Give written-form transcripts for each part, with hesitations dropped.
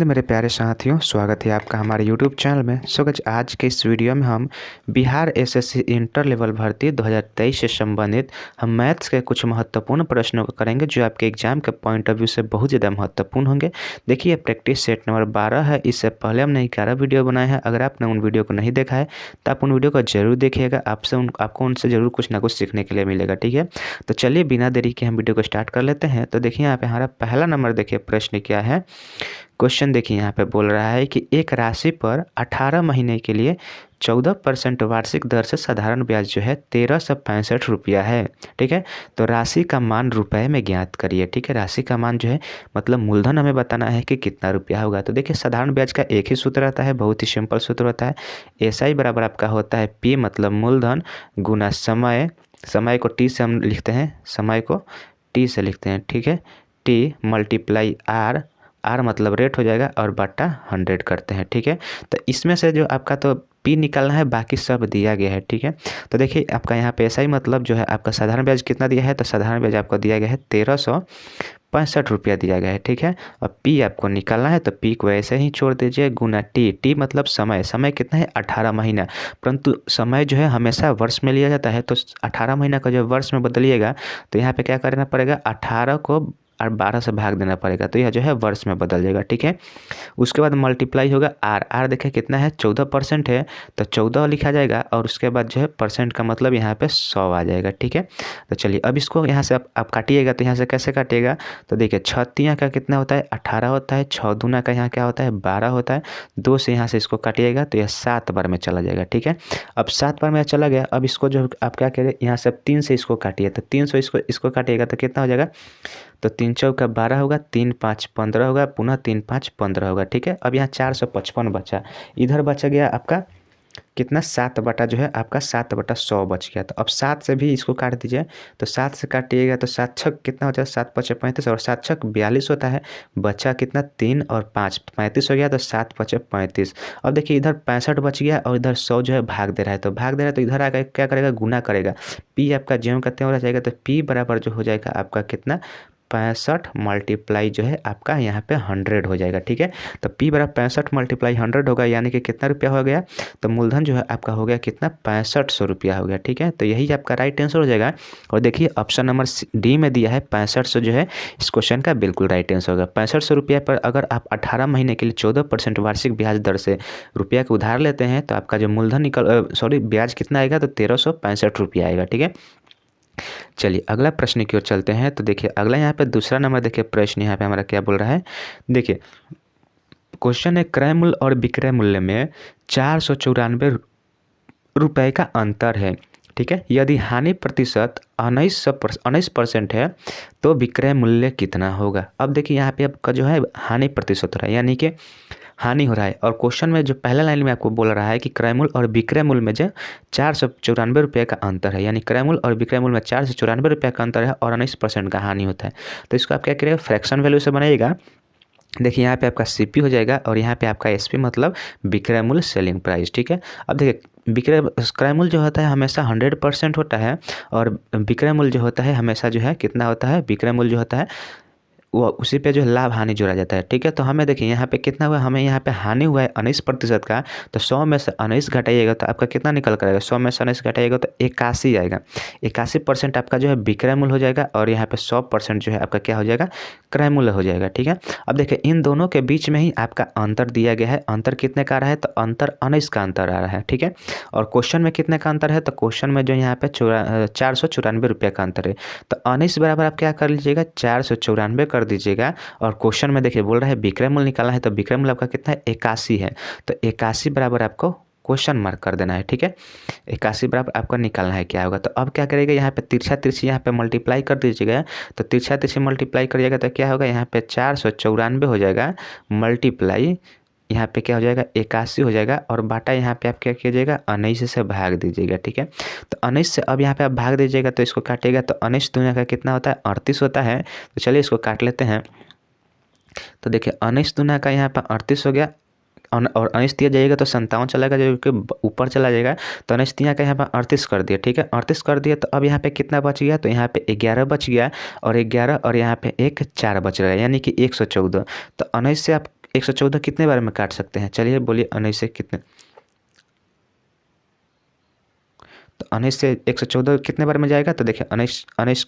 हिंद मेरे प्यारे साथियों, स्वागत है आपका हमारे यूट्यूब चैनल में। सो गाइस, आज के इस वीडियो में हम बिहार एसएससी इंटर लेवल भर्ती 2023 से संबंधित हम मैथ्स के कुछ महत्वपूर्ण प्रश्नों को करेंगे जो आपके एग्जाम के पॉइंट ऑफ व्यू से बहुत ज़्यादा महत्वपूर्ण होंगे। देखिए, प्रैक्टिस सेट नंबर 12 है। इससे पहले हमने 11 वीडियो बनाए हैं। अगर आपने उन वीडियो को नहीं देखा है तो आप उन वीडियो को जरूर देखिएगा। आपको उनसे ज़रूर कुछ ना कुछ सीखने के लिए मिलेगा। ठीक है, तो चलिए बिना देरी के हम वीडियो को स्टार्ट कर लेते हैं। तो देखिए, यहाँ पे हमारा पहला नंबर देखिए, प्रश्न क्या है। क्वेश्चन देखिए, यहाँ पे बोल रहा है कि एक राशि पर 18 महीने के लिए 14% वार्षिक दर से साधारण ब्याज जो है 1365 रुपया है। ठीक है, तो राशि का मान रुपए में ज्ञात करिए। ठीक है, राशि का मान जो है मतलब मूलधन हमें बताना है कि कितना रुपया होगा। तो देखिए, साधारण ब्याज का एक ही सूत्र रहता है, बहुत ही सिंपल सूत्र होता है। SI बराबर आपका होता है P मतलब मूलधन गुना समय। समय को T से हम लिखते हैं, समय को T से लिखते हैं। ठीक है, T मल्टीप्लाई R मतलब रेट हो जाएगा और बटा 100 करते हैं। ठीक है, तो इसमें से जो आपका तो P निकालना है, बाकी सब दिया गया है। ठीक है, तो देखिए आपका यहाँ पे ऐसा ही मतलब जो है आपका साधारण ब्याज कितना दिया है, तो साधारण ब्याज आपको दिया गया है 1365 रुपया दिया गया है। ठीक है, और P आपको निकालना है, तो P को ऐसे ही छोड़ दीजिए गुना T मतलब समय। समय कितना है, 18 महीना। परंतु समय जो है हमेशा वर्ष में लिया जाता है, तो 18 महीना को जब वर्ष में बदलिएगा तो यहाँ पे क्या करना पड़ेगा, 18 को और 12 से भाग देना पड़ेगा, तो यह जो है वर्ष में बदल जाएगा। ठीक है, उसके बाद मल्टीप्लाई होगा R देखिए कितना है, 14% है, तो 14 लिखा जाएगा और उसके बाद जो है परसेंट का मतलब यहाँ पे 100 आ जाएगा। ठीक है, तो चलिए अब इसको यहाँ से आप काटिएगा, तो यहाँ से कैसे काटिएगा, तो देखिए 6 तिया का कितना होता है, 18 होता है। 6 दूना का यहाँ क्या होता है, 12 होता है। 2 से यहाँ से इसको काटिएगा तो यह 7 बार में चला जाएगा। ठीक है, अब 7 बार में चला गया। अब इसको जो आप क्या करें, यहाँ से 3 से इसको काटिए, तो 3 से इसको काटिएगा तो कितना हो जाएगा, तो 3 चौका 12 होगा, 3 5 15 होगा, पुनः 3 5 15 होगा। ठीक है, अब यहाँ 455 बचा, इधर बचा गया आपका कितना, 7 बटा जो है आपका 7/100 बच गया। तो अब 7 से भी इसको काट दीजिए, तो 7 से काटिएगा तो 7 छक कितना हो जाएगा, 7 पचे 35 और 7 छक 42 होता है। बचा कितना, 3 और 5 35 हो गया, तो 7 पचे 35। अब देखिए इधर 65 बच गया और इधर 100 जो है भाग दे रहा है, तो भाग दे रहा है तो इधर आकर क्या करेगा, गुना करेगा। P आपका ज्यों करते हो जाएगा, तो P बराबर जो हो जाएगा आपका कितना, 65 मल्टीप्लाई जो है आपका यहाँ पे 100 हो जाएगा। ठीक है, तो P बराबर 65 मल्टीप्लाई 100 होगा, यानी कि कितना रुपया हो गया, तो मूलधन जो है आपका हो गया कितना, 6500 रुपया हो गया। ठीक है, तो यही आपका राइट आंसर हो जाएगा। और देखिए ऑप्शन नंबर D में दिया है 6500 जो है इस क्वेश्चन का बिल्कुल राइट आंसर होगा। 6500 रुपया पर अगर आप 18 महीने के लिए 14% वार्षिक ब्याज दर से रुपया का उधार लेते हैं तो आपका जो मूलधन ब्याज कितना आएगा, तो 1365 रुपया आएगा। ठीक है, चलिए अगला प्रश्न की ओर चलते हैं। तो देखिए अगला यहाँ पे दूसरा नंबर देखिए, प्रश्न यहाँ पे हमारा क्या बोल रहा है। देखिए क्वेश्चन है, क्रय मूल्य और विक्रय मूल्य में 494 रुपये का अंतर है। ठीक है, यदि हानि प्रतिशत 19% है तो विक्रय मूल्य कितना होगा। अब देखिए यहाँ पे आपका जो है हानि प्रतिशत हो रहा है, यानी कि हानि हो रहा है। और क्वेश्चन में जो पहला लाइन में आपको बोल रहा है कि क्रय मूल्य और विक्रय मूल्य में जो 494 रुपये का अंतर है, यानी क्रय मूल्य और विक्रय मूल्य में 494 रुपये का अंतर है और 19% का हानि होता है। तो इसको आप क्या करिएगा, फ्रैक्शन वैल्यू से बनाइएगा। देखिए यहाँ पे आपका CP हो जाएगा और यहाँ पे आपका SP मतलब विक्रय मूल्य सेलिंग प्राइस। ठीक है, अब देखिए क्रय मूल्य जो होता है हमेशा 100% होता है और विक्रय मूल्य जो होता है हमेशा जो है कितना होता है, विक्रय मूल्य जो होता है वो उसी पे जो है लाभ हानि जोड़ा जाता है। ठीक है, तो हमें देखिए यहाँ पे कितना हुआ, हमें यहाँ पे हानि हुआ है 19% का, तो 100 में से 19 घटाइएगा तो आपका कितना निकल कर आएगा, 100 में से 19 घटाइएगा तो 81 आएगा। 81% आपका जो है विक्रय मूल्य हो जाएगा और यहाँ पे 100% जो है आपका क्या हो जाएगा, क्रय मूल्य हो जाएगा। ठीक है, अब देखिए इन दोनों के बीच में ही आपका अंतर दिया गया है। अंतर कितने का आ रहा है, तो अंतर 19 का अंतर आ रहा है। ठीक है, और क्वेश्चन में कितने का अंतर है, तो क्वेश्चन में जो यहाँ पे 494 रुपये का अंतर है, तो 19 बराबर आप क्या कर लीजिएगा, 494 कर दीजिएगा। और क्वेश्चन में देखिए बोल रहा है विक्रय मूल्य निकालना है, तो विक्रय मूल्य आपका कितना है, 81 है, तो 81 बराबर आपको क्वेश्चन मार्क कर देना है। ठीक है, 81 बराबर आपको निकालना है क्या होगा। तो अब क्या करेगा, यहाँ पे तिरछा तिरछी यहाँ पे मल्टीप्लाई कर दीजिएगा, तो तिरछा तिरछी मल्टीप्लाई करिएगा तो क्या होगा, यहाँ पे 494 हो जाएगा मल्टीप्लाई यहाँ पे क्या हो जाएगा, 81 हो जाएगा और बाटा यहाँ पे आप क्या कीजिएगा, 19 से भाग दीजिएगा। ठीक है, तो 19 से अब यहाँ पे आप भाग दीजिएगा तो इसको काटिएगा, तो 19 दुनिया का कितना होता है, 38 होता है। तो चलिए इसको काट लेते हैं। तो देखिए 19 दुना का यहाँ पर 38 हो गया और 19 दिया जाएगा तो 57 चलेगा, जो कि ऊपर चला जाएगा। तो 19 दिया का यहाँ पर 38 कर दिया। ठीक है, 38 कर दिया, तो अब यहाँ पे कितना बच गया, तो यहाँ पे 11 बच गया और 11 और यहाँ पे एक 4 बच रहा है, यानी कि 114। तो 19 से आप 114 कितने बार में काट सकते हैं? चलिए बोलिए 19 से कितने, तो 19 से 114 कितने बार में जाएगा? तो देखिए 19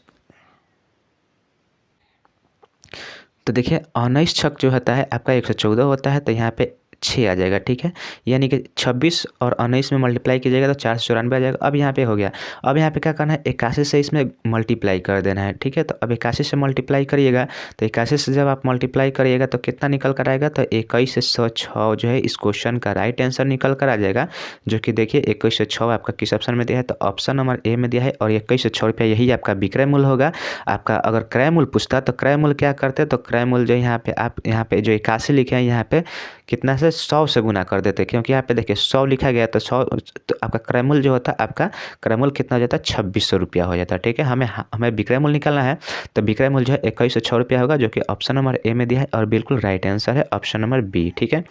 तो देखिए 19 छक जो होता है आपका 114 होता है, तो यहाँ पे 6 आ जाएगा, ठीक है। यानी कि 26 और 19 में मल्टीप्लाई कीजिएगा तो 494 आ जाएगा। अब यहाँ पे हो गया, अब यहाँ पे क्या करना है, 81 से इसमें मल्टीप्लाई कर देना है, ठीक है। तो अब 81 से मल्टीप्लाई करिएगा, तो 81 से जब आप मल्टीप्लाई करिएगा तो कितना निकल कर आएगा? तो 2106 जो है इस क्वेश्चन का राइट आंसर निकल कर आ जाएगा, जो कि देखिए 2106 आपका किस ऑप्शन में दिया है? तो ऑप्शन नंबर ए में दिया है। और 2106 रुपया यही आपका विक्रय मूल्य होगा आपका। अगर क्रय मूल्य पूछता तो क्रय मूल्य क्या करते? तो क्रय मूल्य जो यहाँ पे आप यहाँ पे जो 81 लिखे हैं यहाँ पे कितना से 100 से गुना कर देते, क्योंकि यहाँ पे देखिए 100 लिखा गया तो 100, तो आपका क्रय मूल्य जो होता है, आपका क्रय मूल्य कितना हो जाता है? 2600 रुपया हो जाता है, ठीक है। हमें विक्रय मूल्य निकालना है, तो विक्रय मूल्य जो है 2106 रुपया होगा, जो कि ऑप्शन नंबर ए में दिया है और बिल्कुल राइट आंसर है ऑप्शन नंबर बी, ठीक है।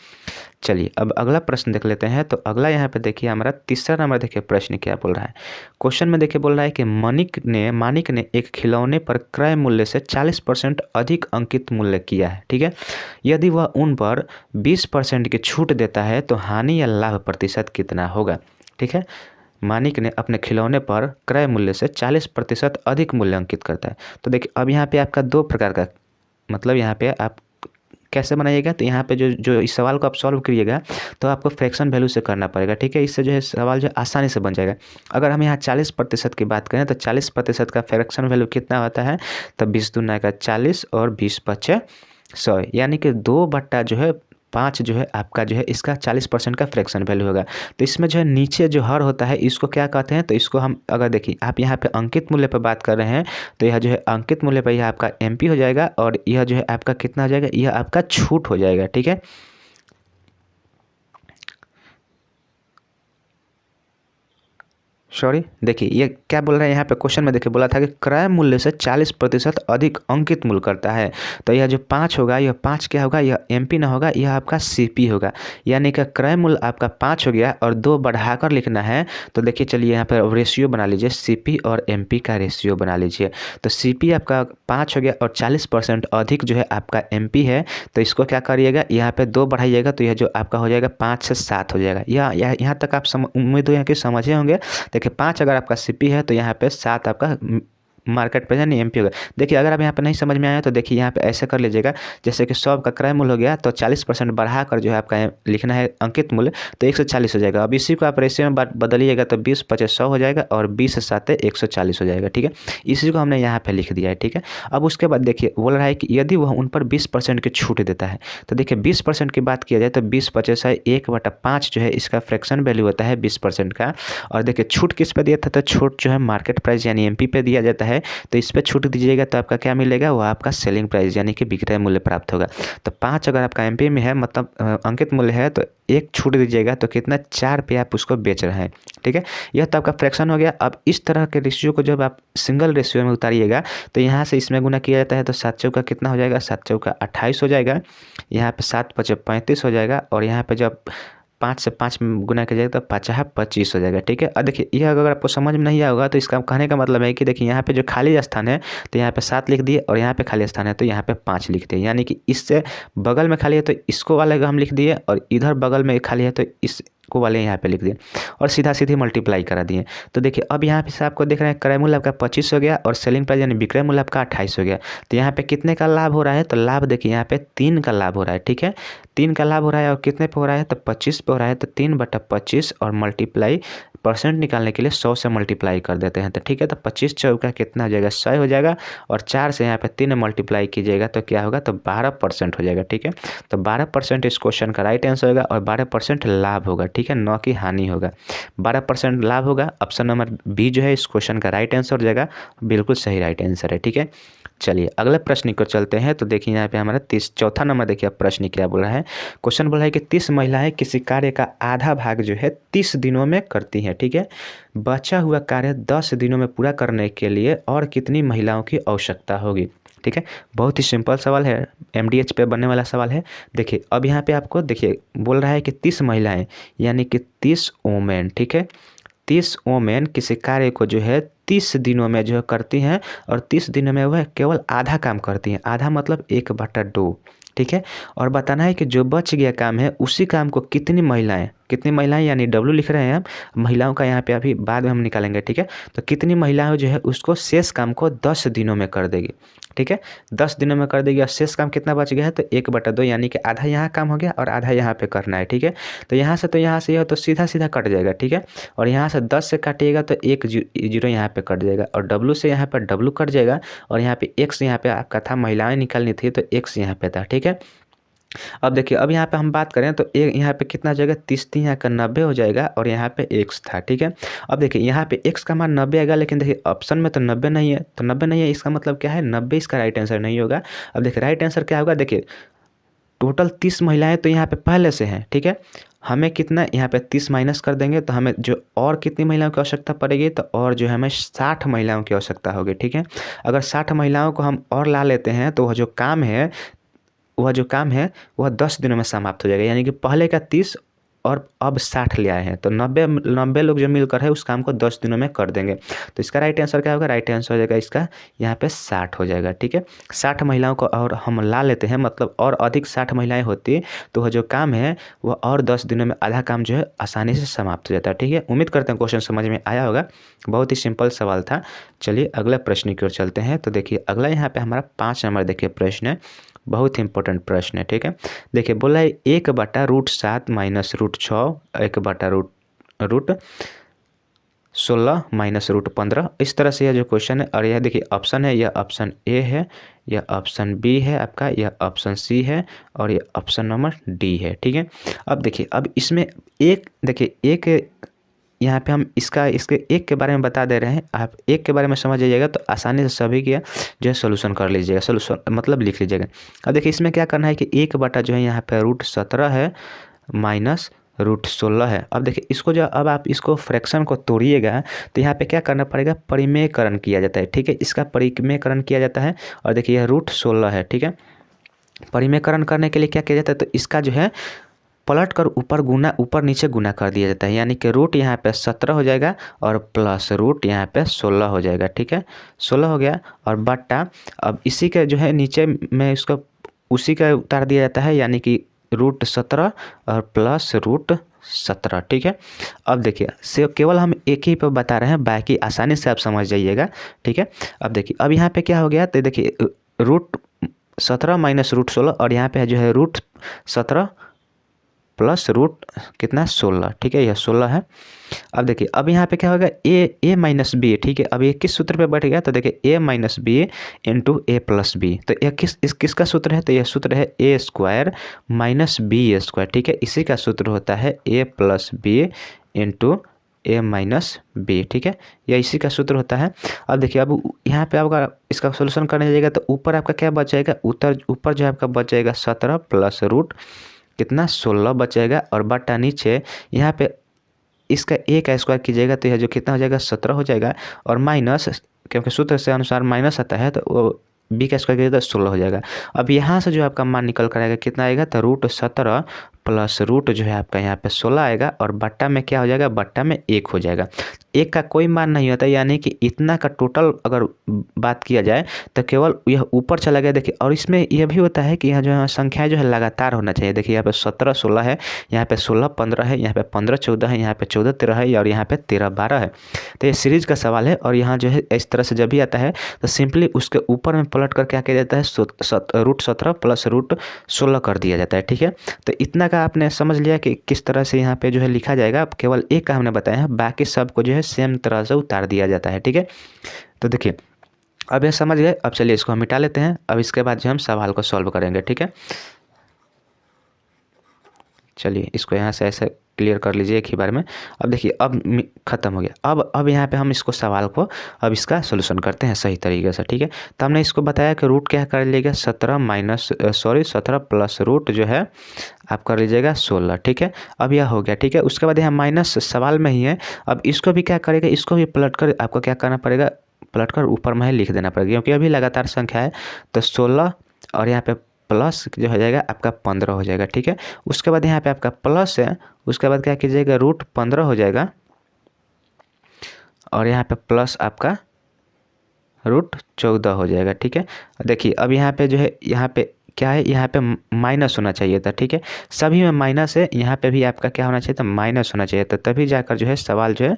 चलिए अब अगला प्रश्न देख लेते हैं। तो अगला यहाँ पे देखिए हमारा तीसरा नंबर देखिए प्रश्न क्या बोल रहा है। क्वेश्चन में देखिए बोल रहा है कि मानिक ने एक खिलौने पर क्रय मूल्य से 40% अधिक अंकित मूल्य किया है, ठीक है। यदि वह उन पर 20% की छूट देता है तो हानि या लाभ प्रतिशत कितना होगा, ठीक है। मानिक ने अपने खिलौने पर क्रय मूल्य से 40% अधिक मूल्य अंकित करता है। तो देखिए अब यहाँ पे आपका दो प्रकार का, मतलब यहाँ पे आप कैसे बनाइएगा? तो यहाँ पे जो इस सवाल को आप सॉल्व करिएगा तो आपको फ्रैक्शन वैल्यू से करना पड़ेगा, ठीक है। इससे जो है सवाल जो आसानी से बन जाएगा। अगर हम यहाँ 40% की बात करें तो 40% का फ्रैक्शन वैल्यू कितना होता है? तो 20 दूना का 40 और 20 पचे 100, यानी कि 2/5 जो है आपका जो है इसका 40% का फ्रैक्शन वैल्यू होगा। तो इसमें जो है नीचे जो हर होता है इसको क्या कहते हैं? तो इसको हम अगर देखिए आप यहाँ पे अंकित मूल्य पर बात कर रहे हैं तो यह जो है अंकित मूल्य पर यह आपका एमपी हो जाएगा, और यह जो है आपका कितना हो जाएगा? यह आपका छूट हो जाएगा, ठीक है। सॉरी, देखिए ये क्या बोल रहा है यहाँ पे क्वेश्चन में, देखिए बोला था कि क्रय मूल्य से 40% अधिक अंकित मूल्य करता है। तो यह जो 5 होगा, यह 5 क्या होगा? यह एमपी ना होगा, यह आपका सीपी होगा। यानी कि क्रय मूल्य आपका 5 हो गया और 2 बढ़ाकर लिखना है। तो देखिए चलिए यहाँ पर रेशियो बना लीजिए, सीपी और एमपी का रेशियो बना लीजिए। तो सीपी आपका 5 हो गया और 40% अधिक जो है आपका एमपी है। तो इसको क्या करिएगा? यहाँ पे 2 बढ़ाइएगा तो यह जो आपका हो जाएगा 5 से 7 हो जाएगा। यहाँ तक आप उम्मीद है कि समझे होंगे। देखिए 5 अगर आपका सीपी है तो यहाँ पे 7 आपका मार्केट प्राइस यानी एमपी होगा। देखिए अगर आप यहाँ पे नहीं समझ में आया तो देखिए यहाँ पे ऐसे कर लीजिएगा, जैसे कि 100 का क्रय मूल्य हो गया तो 40% बढ़ाकर जो है आपका लिखना है अंकित मूल्य, तो 140 हो जाएगा। अब इसी को आप रेशियो में बदलिएगा तो 20 पचे 100 हो जाएगा और 20 से 7 140 हो जाएगा, ठीक है। इसी को हमने यहाँ पे लिख दिया है, ठीक है। अब उसके बाद देखिए बोल रहा है कि यदि वह उन पर 20% की छूट देता है, तो देखिए 20% की बात किया जाए तो 20 पचे 1/5 जो है इसका फ्रैक्शन वैल्यू होता है 20% का। और देखिए छूट किस पे दिया था? तो छूट जो है मार्केट प्राइस यानी एमपी पे दिया जाता है। तो इस पे छूट दीजिएगा तो आपका क्या मिलेगा? वो आपका सेलिंग प्राइस यानी कि विक्रय मूल्य प्राप्त होगा। तो 5 अगर आपका एमपी में है, मतलब अंकित मूल्य है, तो 1 छूट दीजिएगा तो कितना? 4 पे आप उसको बेच रहे हैं, ठीक है। यह तो आपका फ्रैक्शन हो गया। अब इस तरह के रेशियो को जब आप सिंगल रेशियो में उतारिएगा तो यहाँ से इसमें गुना किया जाता है, तो 7 चौका कितना हो जाएगा? 7 चौका 28 हो जाएगा। यहाँ पे 7 पचे 35 हो जाएगा, और यहाँ पे जब 5 से 5 गुना किया जाएगा तो 5 25 हो जाएगा, ठीक है। और देखिए यह अगर आपको समझ में नहीं आया होगा तो इसका कहने का मतलब है कि देखिए यहाँ पे जो खाली स्थान है तो यहाँ पे 7 लिख दिए, और यहाँ पे खाली स्थान है तो यहाँ पे 5 लिख दिए। यानी कि इससे बगल में खाली है तो इसको वाले हम लिख दिए, और इधर बगल में खाली है तो इस को वाले यहाँ पे लिख दिए और सीधा सीधी मल्टीप्लाई करा दिए। तो देखिए अब यहाँ पे से आपको देख रहे हैं क्रय मूल्य आपका 25 हो गया और सेलिंग प्राइस यानी विक्रय मूल्य आपका 28 हो गया। तो यहाँ पे कितने का लाभ हो रहा है? तो लाभ देखिए यहाँ पे 3 का लाभ हो रहा है, ठीक है। 3 का लाभ हो रहा है, और कितने पे हो रहा है? तो 25 पे हो रहा है। तो 3/25 और मल्टीप्लाई परसेंट निकालने के लिए 100 से मल्टीप्लाई कर देते हैं, तो ठीक है। तो 25 चौका कितना हो जाएगा? 100 हो जाएगा, और 4 से यहाँ पे 3 मल्टीप्लाई कीजिएगा तो क्या होगा? तो 12% हो जाएगा, ठीक है। तो 12% इस क्वेश्चन का राइट आंसर होगा, और 12% लाभ होगा, ठीक है, न कि हानि होगा। 12% लाभ होगा। ऑप्शन नंबर बी जो है इस क्वेश्चन का राइट आंसर हो जाएगा, बिल्कुल सही राइट आंसर है, ठीक है। चलिए अगले प्रश्न को चलते हैं। तो देखिए यहाँ पे हमारा चौथा नंबर देखिए अब प्रश्न क्या बोल रहा है। क्वेश्चन बोला है कि 30 महिलाएं किसी कार्य का आधा भाग जो है 30 दिनों में करती हैं, ठीक है। बचा हुआ कार्य 10 दिनों में पूरा करने के लिए और कितनी महिलाओं की आवश्यकता होगी, ठीक है। बहुत ही सिंपल सवाल है, एमडीएच पे बनने वाला सवाल है। देखिए अब यहाँ पे आपको देखिए बोल रहा है कि 30 महिलाएं यानी कि 30 वोमेन, ठीक है। 30 वोमेन किसी कार्य को जो है 30 दिनों में जो है करती हैं, और 30 दिनों में वह केवल आधा काम करती हैं। आधा मतलब 1/2, ठीक है। और बताना है कि जो बच गया काम है उसी काम को कितनी महिलाएं यानी डब्ल्यू लिख रहे हैं हम, महिलाओं का यहाँ पे अभी बाद में हम निकालेंगे, ठीक है। तो कितनी महिलाएं जो है उसको शेष काम को 10 दिनों में कर देगी, ठीक है। 10 दिनों में कर देगी और शेष काम कितना बच गया है तो 1/2, यानी कि आधा यहाँ काम हो गया और आधा यहाँ पे करना है, ठीक है। तो यहाँ से यह तो सीधा सीधा कट जाएगा, ठीक है। और यहाँ से 10 से काटिएगा तो 1 जीरो यहाँ पे कट जाएगा और डब्ल्यू से यहाँ पर डब्ल्यू कट जाएगा और यहाँ पे एक्स यहाँ पे आपका था, महिलाएं निकालनी थी तो एक्स यहाँ पे था, ठीक है। अब देखिए, अब यहाँ पे हम बात करें तो एक यहाँ पे कितना हो जाएगा, 30 यहाँ का 90 हो जाएगा और यहाँ पे x था, ठीक है। अब देखिए यहाँ पे x का मान 90 आएगा, लेकिन देखिए ऑप्शन में तो 90 नहीं है, तो 90 नहीं है, इसका मतलब क्या है 90 इसका राइट आंसर नहीं होगा। अब देखिए राइट आंसर क्या होगा, देखिए टोटल 30 महिलाएं तो यहाँ पे पहले से हैं, ठीक है। हमें कितना यहाँ पे 30 माइनस कर देंगे तो हमें जो और कितनी महिलाओं की आवश्यकता पड़ेगी, तो और जो है हमें 60 महिलाओं की आवश्यकता होगी, ठीक है। अगर 60 महिलाओं को हम और ला लेते हैं तो वह जो काम है वह 10 दिनों में समाप्त हो जाएगा, यानी कि पहले का 30 और अब 60 ले आए हैं तो 90 लोग जो मिलकर है उस काम को 10 दिनों में कर देंगे। तो इसका राइट आंसर क्या होगा, राइट आंसर हो जाएगा इसका यहाँ पे 60 हो जाएगा, ठीक है। 60 महिलाओं को और हम ला लेते हैं, मतलब और अधिक 60 महिलाएं होती तो वह जो काम है वह और 10 दिनों में आधा काम जो है आसानी से समाप्त हो जाता है, ठीक है। उम्मीद करते हैं क्वेश्चन समझ में आया होगा, बहुत ही सिंपल सवाल था। चलिए अगले प्रश्न की ओर चलते हैं। तो देखिए अगला यहाँ पे हमारा 5 नंबर देखिए प्रश्न है, बहुत ही इंपॉर्टेंट प्रश्न है, ठीक है। देखिए बोला है 1/√7 माइनस √6 1/√16 माइनस √15, इस तरह से यह जो क्वेश्चन है। और यह देखिए ऑप्शन है, यह ऑप्शन ए है, यह ऑप्शन बी है आपका, यह ऑप्शन सी है और यह ऑप्शन नंबर डी है, ठीक है। अब देखिए अब इसमें एक यहाँ पे हम इसके एक के बारे में बता दे रहे हैं, आप एक के बारे में समझ जाइएगा तो आसानी से सभी के जो है सोल्यूशन कर लीजिएगा, सोल्यूशन मतलब लिख लीजिएगा। अब देखिए इसमें क्या करना है कि 1/, जो है यहाँ पे √17 है माइनस √16 है। अब देखिए इसको जो अब आप इसको फ्रैक्शन को तोड़िएगा तो यहाँ पे क्या करना पड़ेगा, परिमेयकरण किया जाता है, ठीक है। इसका परिमेयकरण किया जाता है और देखिए यह √16 है, ठीक है। परिमेयकरण करने के लिए क्या किया जाता है, तो इसका जो है पलट कर ऊपर नीचे गुना कर दिया जाता है, यानी कि रूट यहाँ पे 17 हो जाएगा और प्लस रूट यहाँ पे 16 हो जाएगा, ठीक है। 16 हो गया और बट्टा, अब इसी के जो है नीचे में इसको उसी का उतार दिया जाता है, यानी कि √17 और प्लस √17, ठीक है। अब देखिए से केवल हम एक ही पे बता रहे हैं, बाकी आसानी से आप समझ जाइएगा, ठीक है। अब देखिए अब यहाँ पे क्या हो गया, तो देखिए √17 माइनस √16 और यहाँ पे जो है √17 प्लस कितना 16, ठीक है, यह 16 है। अब देखिए अब यहाँ पे क्या होगा, ए माइनस बी, ठीक है। अब ये किस सूत्र पे बैठ गया, तो देखिए ए माइनस बी इंटू ए प्लस बी, तो यह किसका सूत्र है, तो यह सूत्र है a² माइनस b², ठीक है। इसी का सूत्र होता है a plus b into a minus b, ठीक है, यह इसी का सूत्र होता है। अब देखिए अब यहाँ पे आपका इसका सोल्यूशन करने जाएगा तो ऊपर आपका क्या बच जाएगा, ऊपर जो आपका बच जाएगा 17 प्लस कितना 16 बचेगा और बट्टा नीचे यहाँ पे इसका a का स्क्वायर कीजिएगा तो यह जो कितना हो जाएगा 17 हो जाएगा और माइनस, क्योंकि सूत्र से अनुसार माइनस आता है तो वो b का स्क्वायर कीजिएगा तो 16 हो जाएगा। अब यहाँ से जो आपका मान निकल कर आएगा कितना आएगा, तो √17 प्लस जो है आपका यहाँ पे 16 आएगा और बट्टा में क्या हो जाएगा, बट्टा में 1 हो जाएगा। 1 का कोई मान नहीं होता, यानी कि इतना का टोटल अगर बात किया जाए तो केवल यह ऊपर चला गया। देखिए और इसमें यह भी होता है कि यहाँ जो है संख्या जो है लगातार होना चाहिए। देखिए यहाँ पे 17 16 है, यहाँ पे 16 15 है, यहाँ पे 15 14 है, यहाँ पे 14 13 है और यहाँ पे 13 12 है। तो ये सीरीज का सवाल है और यहाँ जो है इस तरह से जब भी आता है तो सिंपली उसके ऊपर में पलट कर क्या किया जाता है, √17 प्लस √16 कर दिया जाता है, ठीक है। तो इतना का आपने समझ लिया कि किस तरह से यहाँ पे जो है लिखा जाएगा। अब केवल एक का हमने बताया है, बाकी सब को जो है सेम तरह से उतार दिया जाता है, ठीक है। तो देखिए अब ये समझ गए। अब चलिए इसको हम मिटा लेते हैं, अब इसके बाद जो हम सवाल को सॉल्व करेंगे, ठीक है। चलिए इसको यहाँ से ऐसे क्लियर कर लीजिए एक ही बार में। अब देखिए अब ख़त्म हो गया। अब यहाँ पे हम इसको सवाल को अब इसका सोल्यूशन करते हैं सही तरीके से, ठीक है। तो हमने इसको बताया कि रूट क्या कर लीजिएगा 17 प्लस जो है आप कर लीजिएगा 16, ठीक है। अब यह हो गया, ठीक है। उसके बाद यहाँ माइनस सवाल में ही है, अब इसको भी क्या करेगा, इसको भी पलट कर आपको क्या करना पड़ेगा, पलट कर ऊपर में ही लिख देना पड़ेगा, क्योंकि अभी लगातार संख्या है। तो 16 और यहाँ पे प्लस जो हो जाएगा आपका 15 हो जाएगा, ठीक है। उसके बाद यहाँ पे आपका प्लस है, उसके बाद क्या कीजिएगा √15 हो जाएगा और यहाँ पे प्लस आपका √14 हो जाएगा, ठीक है। देखिए अब यहाँ पे जो है यहाँ पे क्या है, यहाँ पे माइनस होना चाहिए था। ठीक है, सभी में माइनस है, यहाँ पे भी आपका क्या होना चाहिए था, माइनस होना चाहिए था, तभी जाकर जो है सवाल जो है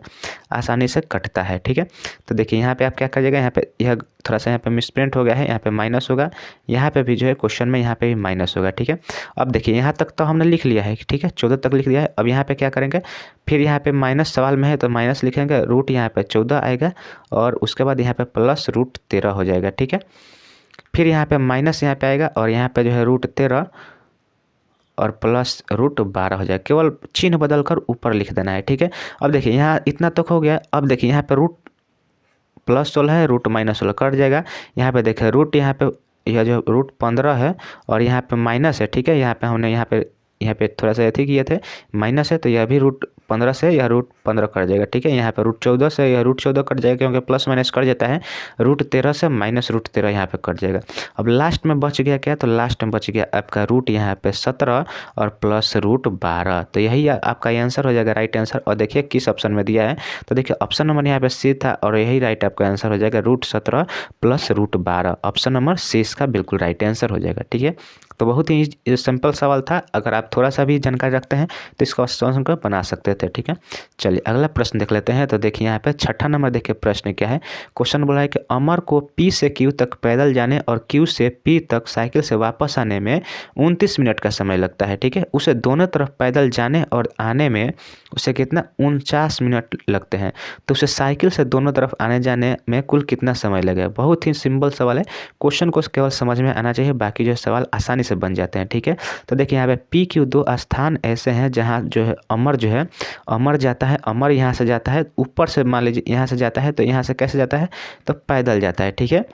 आसानी से कटता है। ठीक है, तो देखिए यहाँ पे आप क्या करिएगा, यहाँ पे यह थोड़ा सा यहाँ पे मिसप्रिंट हो गया है, यहाँ पे माइनस होगा, यहाँ पे भी जो है क्वेश्चन में यहाँ पे भी माइनस होगा। ठीक है, अब देखिए यहाँ तक तो हमने लिख लिया है। ठीक है, 14 तक लिख दिया है। अब यहाँ पे क्या करेंगे, फिर यहाँ पे माइनस सवाल में है तो माइनस लिखेंगे, रूट यहाँ पे 14 आएगा और उसके बाद यहाँ पे प्लस रूट 13 हो जाएगा। ठीक है, फिर यहाँ पे माइनस यहाँ पे आएगा और यहाँ पे जो है रूट 13 और प्लस रूट 12 हो जाएगा। केवल चिन्ह बदल कर ऊपर लिख देना है। ठीक है, अब देखिए यहाँ इतना तक हो गया। अब देखिए यहाँ पे रूट +16 है, रूट -16 कट जाएगा। यहाँ पे देखिए रूट यहाँ पे यह जो रूट 15 है और यहाँ पे माइनस है। ठीक है, यहाँ पे हमने यहाँ पे थोड़ा सा अथी किए थे, माइनस है तो यह भी रूट 15 से यह रूट 15 कट जाएगा। ठीक है, यहाँ पे रूट 14 से यह रूट 14 कट जाएगा क्योंकि प्लस माइनस कट जाता है। रूट 13 से माइनस रूट 13 यहाँ पे कट जाएगा। अब लास्ट में बच गया क्या, तो लास्ट में बच गया आपका रूट यहाँ पे 17 और प्लस रूट 12। तो यही आपका आंसर हो जाएगा, राइट आंसर। और देखिए किस ऑप्शन में दिया है, तो देखिए ऑप्शन नंबर यहाँ पे सी था और यही राइट आपका आंसर हो जाएगा, root 17 plus root 12। Option number C इसका बिल्कुल राइट आंसर हो जाएगा। ठीक है, तो बहुत ही सिंपल सवाल था, अगर आप थोड़ा सा भी जानकारी रखते हैं तो इसको सॉल्यूशन कर बना सकते थे। ठीक है, चलिए अगला प्रश्न देख लेते हैं। तो देखिए यहाँ पे 6ठा नंबर देखिए प्रश्न क्या है। क्वेश्चन बोला है कि अमर को P से Q तक पैदल जाने और Q से P तक साइकिल से वापस आने में 29 मिनट का समय लगता है। ठीक है, उसे दोनों तरफ पैदल जाने और आने में उसे कितना 49 मिनट लगते हैं, तो उसे साइकिल से दोनों तरफ आने जाने में कुल कितना समय लगेगा। बहुत ही सिंपल सवाल है, क्वेश्चन को केवल समझ में आना चाहिए, बाकी जो सवाल आसानी से बन जाते हैं। ठीक है, तो देखिए यहाँ पे PQ 2 स्थान ऐसे हैं जहाँ जो है अमर जाता है। अमर यहाँ से जाता है, ऊपर से मान लीजिए यहाँ से जाता है, तो यहाँ से कैसे जाता है, तो पैदल जाता है। ठीक है,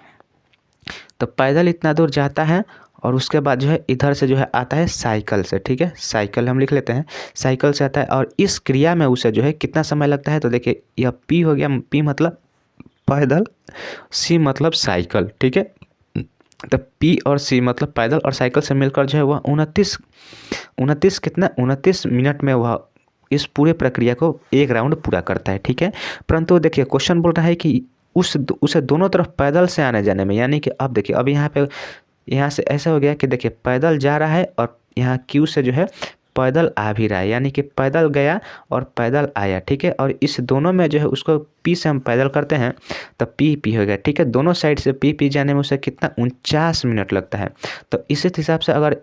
तो पैदल इतना दूर जाता है और उसके बाद जो है इधर से जो है आता है साइकिल से। ठीक है, साइकिल हम लिख लेते हैं, साइकिल से आता है और इस क्रिया में उसे जो है कितना समय लगता है, तो देखिए यह P हो गया, P मतलब पैदल, C मतलब साइकिल। ठीक है, तो P और C मतलब पैदल और साइकिल से मिलकर जो है वह 29 मिनट में वह इस पूरे प्रक्रिया को एक राउंड पूरा करता है। ठीक है, परंतु देखिए क्वेश्चन बोल रहा है कि उसे दोनों तरफ पैदल से आने जाने में, यानी कि अब देखिए अब यहाँ से ऐसा हो गया कि देखिए पैदल जा रहा है और यहाँ Q से जो है पैदल आ भी रहा है, यानी कि पैदल गया और पैदल आया। ठीक है, और इस दोनों में जो है उसको P से हम पैदल करते हैं तो P हो गया। ठीक है, दोनों साइड से P जाने में उसे कितना 49 मिनट लगता है। तो इस हिसाब से अगर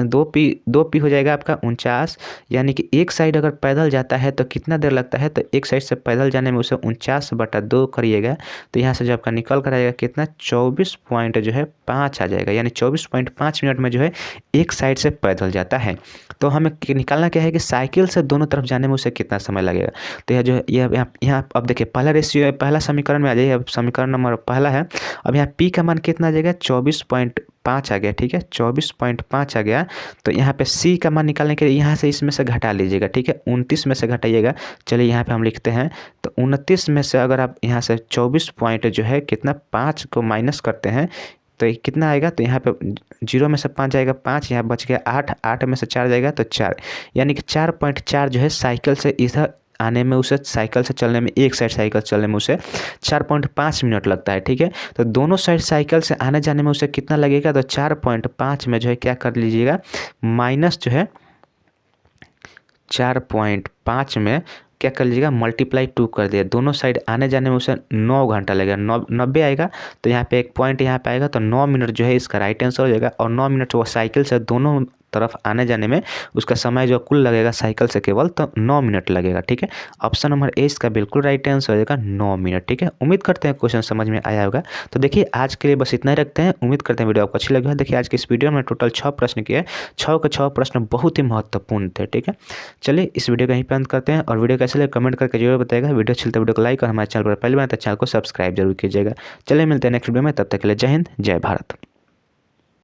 दो पी हो जाएगा आपका 49, यानी कि एक साइड अगर पैदल जाता है तो कितना देर लगता है, तो एक साइड से पैदल जाने में उसे 49/2 करिएगा, तो यहाँ से जो आपका निकल कर आएगा कितना 24.5 आ जाएगा, यानी 24.5 मिनट में जो है एक साइड से पैदल जाता है। तो हमें निकालना क्या है कि साइकिल से दोनों तरफ जाने में उसे कितना समय लगेगा। तो यह जो है यहाँ अब देखिए पहला रेशियो है, पहला समीकरण में आ जाइए। अब समीकरण नंबर पहला है, अब यहाँ P का मान कितना आ जाएगा 24.5 आ गया। ठीक है, 24.5 आ गया। तो यहाँ पे C का मान निकालने के लिए यहाँ से इसमें से घटा लीजिएगा। ठीक है, 29 में से घटाइएगा। चलिए यहाँ पे हम लिखते हैं, तो 29 में से अगर आप यहाँ से 24 पॉइंट जो है कितना 5 को माइनस करते हैं तो ये कितना आएगा, तो यहाँ पे 0 में से 5 जाएगा 5, यहाँ बच गया 8 में से 4 जाएगा तो 4, यानी कि 4.4 जो है साइकिल से इधर आने में उसे, साइकिल से चलने में, एक साइड साइकिल चलने में उसे 4.5 मिनट लगता है। ठीक है, तो दोनों साइड साइकिल से आने जाने में उसे कितना लगेगा, तो 4.5 में जो है क्या कर लीजिएगा, माइनस जो है 4.5 में क्या कर लीजिएगा, मल्टीप्लाई 2 कर दिया। दोनों साइड आने जाने में उसे 9 घंटा लगेगा, 90 आएगा, तो यहाँ पे एक पॉइंट यहाँ पे आएगा, तो 9 मिनट जो है इसका राइट आंसर हो जाएगा। और 9 मिनट वो साइकिल से दोनों तरफ आने जाने में उसका समय जो कुल लगेगा साइकिल से केवल, तो 9 मिनट लगेगा। ठीक है, ऑप्शन नंबर ए इसका बिल्कुल राइट आंसर हो जाएगा 9 मिनट। ठीक है, उम्मीद करते हैं क्वेश्चन समझ में आया होगा। तो देखिए आज के लिए बस इतना ही रखते हैं, उम्मीद करते हैं वीडियो आपको अच्छी लगी है। देखिए आज की इस वीडियो में टोटल 6 प्रश्न किए, 6 के 6 प्रश्न बहुत ही महत्वपूर्ण थे। ठीक है, चलिए इस वीडियो को यहीं पे अंत करते हैं, और वीडियो कैसे लगे कमेंट करके जरूर बताइएगा। वीडियो अच्छी लगता है वीडियो को लाइक और हमारे चैनल पर पहले बार तो चैनल को सब्सक्राइब जरूर कीजिएगा। चलिए मिलते हैं नेक्स्ट वीडियो में, तब तक के लिए जय हिंद जय भारत।